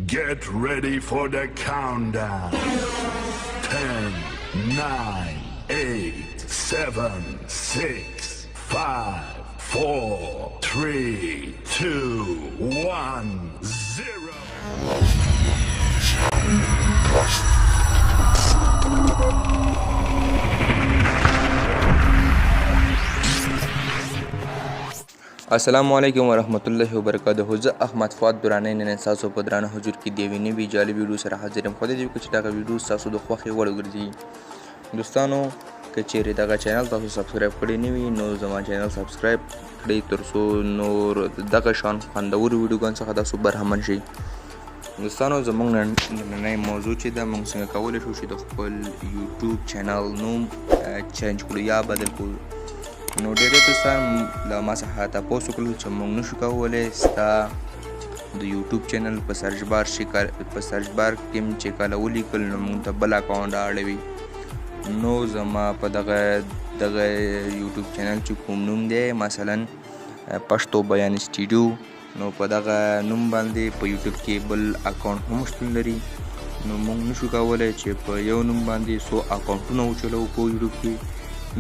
Get ready for the countdown. 10, 9, 8, 7, 6, 5, 4, 3, 2, 1, 0. السلام علیکم ورحمت الله وبرکاته. زه احمد فؤاد درانی نن تاسو په درانه حضور کې د یوې نوې جالب ویډیو سره حاضر یم. خدای دې وکړي چې دغه ویډیو ستاسو د خوښې وړ وګرځي. دوستانو که چیرې دغه چینل تاسو سبسکرایب کړی نه وي نو زما چینل سبسکرایب کړئ تر څو نور دغه شان خوندور ویډیوګانو څخه تاسو برخمن شئ. دوستانو زموږ نننۍ موضوع چې ده موږ څنګه کولی شو چې د خپل یوټیوب چینل نوم چینج کړو یا بدل کړو. نو ډېری دوستان له ما څخه تپوس وکړل چې موږ نشو کولی ستا د یوټیوب چینل په سرچ بار کې چې کله ولیکل نو موږ ته بل اکاونټ رااړوي. نو زما په دغه یوټیوب چینل چې کوم نوم دی مثلا پښتو بیان سټوډیو نو په دغه نوم باندې په یوټیوب کې بل اکاونټ هم شتون لري. نو موږ نشو کولی چې په یو نوم باندې څو اکاونټونه وچلوو په یوټیوب کې.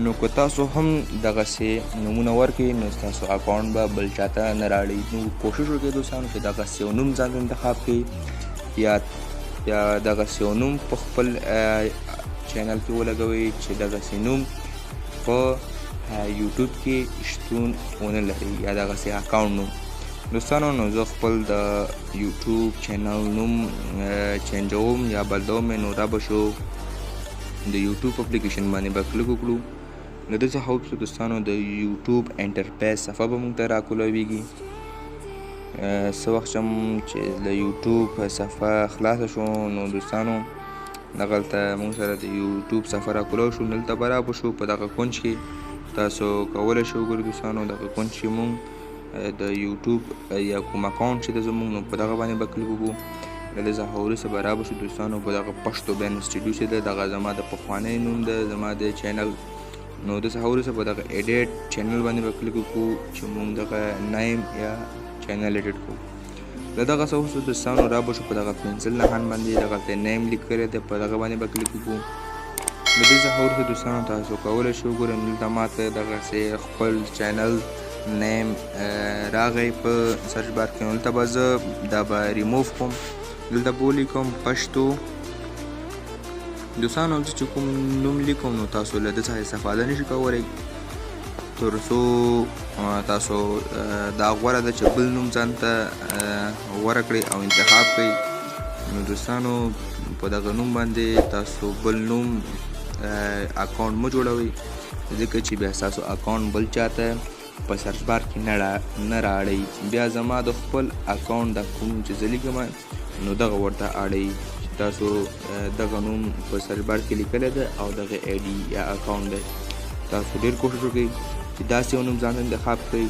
نو که تاسو هم دغسې نومونه ورکړئ نو ستاسو اکاونټ به بل چاته نه راړي. نو کوشش وکړئ دوستانو چې دغسې یو نوم ځان ته انتخاب کړئ یا دغسې یو نوم په خپل چینل کې ولګوئ چې دغسې نوم په یوټیوب کې شتون ونه لري یا دغسې اکاونټ نوم. دوستانو نو زه خپل د یوټیوب چینل نوم چینجوم یا بدلوم. نو را به شو د یوټیوب اپلیکیشن باندې به کلیک وکړو. نو دلته هوپ شو دوستانو د یوټیوب انټرفیس صفحه به موږ ته راکولاویږي. څه وخت چې له یوټیوب صفحه خلاصه شو نو دوستانو دغلته موږ سره د یوټیوب صفحه راکولاو شو. دلته به را شو په دغه کونج کې تاسو کولی شئ وګورئ دوستانو دغه کونج کې موږ د یوټیوب یا کوم اکاونټ چې د زموږ نو په دغه باندې به کلیک وکړو. له څه وروسته به رابشو دوستانو په دغه پښتو بیان سټوډیو چې ده دغه زما د پخوانی نوم ده زما د چینل. نو د څه وروسته په دغه ایډیټ چینل باندې به کلیک وکړو چې موږ دغه نیم یا چینل ایډیټ کړو. له دغه څه وروسته دوستانو رابشو په دغه پنسل نښان باندې دغلته نیم لیک کړی دی په دغه باندې به کلیک وکړو. له دې څخه وروسته دوستانو تاسو کولی شئ وګورئ دلته ماته دغسې خپل چینل نیم راغی په سرچ بار کې. نو دلته به زه دا به ریموف کوم. دلته به ولیکم پښتو. دوستانو زه چې کوم نوم لیکم نو تاسو له ده څخه استفاده نشئ کولی تر څو تاسو دا غوره ده چې بل نوم ځان ته غوره کړئ او انتخاب کړئ. نو دوستانو په دغه نوم باندې تاسو بل نوم اکاونټ مه جوړوئ ځکه چې بیا ستاسو اکاونټ بل چاته په سرچ بار کې نه راړئ. بیا زما د خپل اکاونټ د کوم چې زه لیکم نو دغه ورته اړئ چې تاسو دغه نوم په سرچ بار کې لیکلی ده او دغه آی ډي یا اکاونټ دی. تاسو ډېر کوشش وکړئ چې داسې یو نوم ځان ته انتخاب کړئ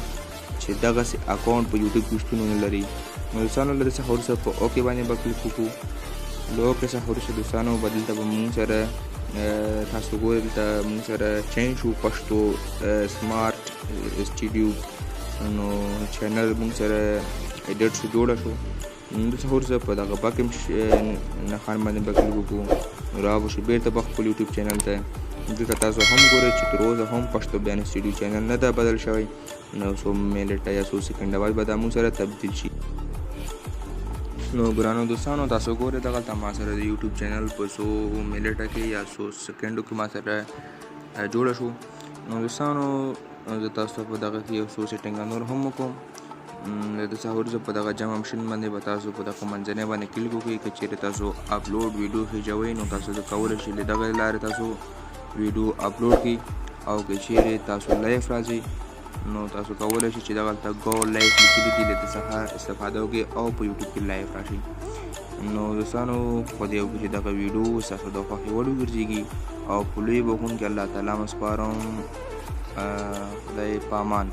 چې دغسې اکاونټ په یوټیوب کې شتون ونه لري. نو دوستانو له دې څخه وروسته په اوکې باندې به کلیک وکړو. له اوکې څخه وروسته دوستانو به دلته به موږ سره تاسو ګورئ دلته موږ سره چینج شو پښتو سمارټ سټوډیو. نو چینل موږ سره ایډیټ شو جوړه شو. نو څه وروسته په دغه باقي نښان باندې به کلیک وکړو. را به شو بېرته به خپل یوټیوب چینل ته. دلته تاسو هم ګورئ چې تر اوسه هم پښتو بیان سټوډیو چینل نه ده بدل شوی. نو څو منټه یا څو سکنډه بعد به دا موږ سره تبدیل شي. نو ګرانو دوستانو تاسو ګورئ دغلته ما سره د یوټیوب چینل په څو منټه کې یا څو سکنډو کې ما سره جوړه شو. نو دوستانو زه تاسو ته په دغه کې یو څو سیټینګ نور هم وکړم. د څه وروسته په دغه جمع مشین باندې به تاسو په دغه منځنۍ باندې کلیک وکړئ. که چیرې تاسو اپلوډ ویډیو خېجوئ نو تاسو د کولی شئ له دغه لارې تاسو ویډیو اپلوډ کړئ. او که چیرې تاسو لایف راځئ نو تاسو کولی شئ چې دغلته گو لایف لیکلي دي له دې څخه استفاده وکړئ او په یوټیوب کې لایف راشئ. نو دوستانو خدای وکړي چې دغه ویډیو ستاسو د خوښې وړ وګرځېږي او په لوی بخښونکي الله تعالی مو سپارم. خدای په امان.